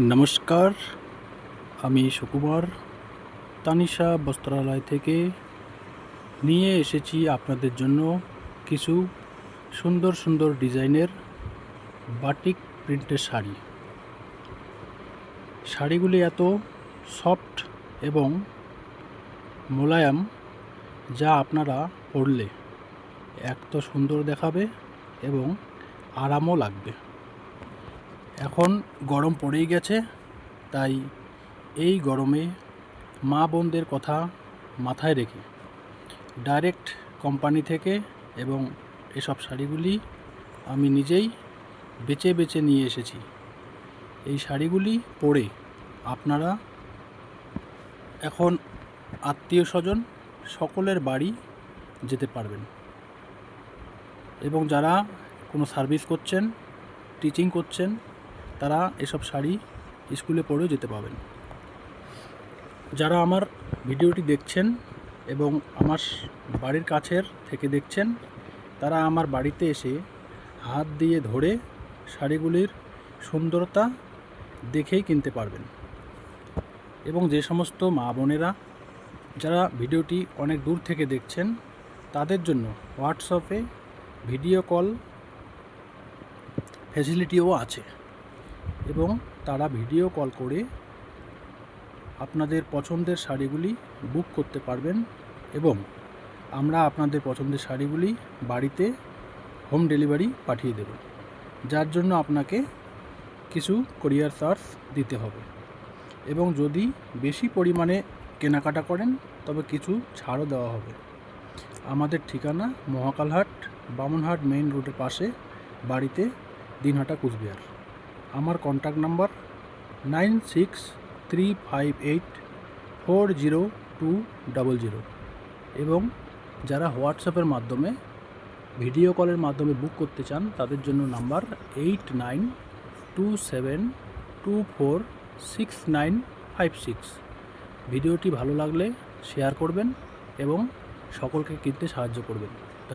নমস্কার, আমি সুকুমার তানিশা বস্ত্রালয় থেকে নিয়ে এসেছি আপনাদের জন্য কিছু সুন্দর সুন্দর ডিজাইনের বাটিক প্রিন্টের শাড়ি। শাড়িগুলি এত সফট এবং মোলায়েম, যা আপনারা পরলে এক তো সুন্দর দেখাবে এবং আরামও লাগবে। এখন গরম পড়েই গেছে, তাই এই গরমে মা বোনদের কথা মাথায় রেখে ডাইরেক্ট কোম্পানি থেকে এবং এসব শাড়িগুলি আমি নিজেই বেছে বেছে নিয়ে এসেছি। এই শাড়িগুলি পরে আপনারা এখন আত্মীয় স্বজন সকলের বাড়ি যেতে পারবেন এবং যারা কোনো সার্ভিস করছেন, টিচিং করছেন, তারা এসব শাড়ি স্কুলে পরেও যেতে পারবেন। যারা আমার ভিডিওটি দেখছেন এবং আমার বাড়ির কাছের থেকে দেখছেন, তারা আমার বাড়িতে এসে হাত দিয়ে ধরে শাড়িগুলির সুন্দরতা দেখেই কিনতে পারবেন। এবং যে সমস্ত মা বোনেরা যারা ভিডিওটি অনেক দূর থেকে দেখছেন, তাদের জন্য হোয়াটসঅ্যাপে ভিডিও কল ফ্যাসিলিটিও আছে এবং তারা ভিডিও কল করে আপনাদের পছন্দের শাড়িগুলি বুক করতে পারবেন এবং আমরা আপনাদের পছন্দের শাড়িগুলি বাড়িতে হোম ডেলিভারি পাঠিয়ে দেব, যার জন্য আপনাকে কিছু কুরিয়ার চার্জ দিতে হবে এবং যদি বেশি পরিমাণে কেনাকাটা করেন তবে কিছু ছাড়ও দেওয়া হবে। আমাদের ঠিকানা মহাকালহাট বামনহাট মেইন রোডের পাশে, বাড়িতে দিনহাটা, কুচবিহার। আমার কন্ট্যাক্ট নাম্বার 9635840200 এবং যারা হোয়াটসঅ্যাপের মাধ্যমে ভিডিও কলের মাধ্যমে বুক করতে চান তাদের জন্য নাম্বার 8927246956। ভিডিওটি ভালো লাগলে শেয়ার করবেন এবং সকলকে কিনতে সাহায্য করবেন।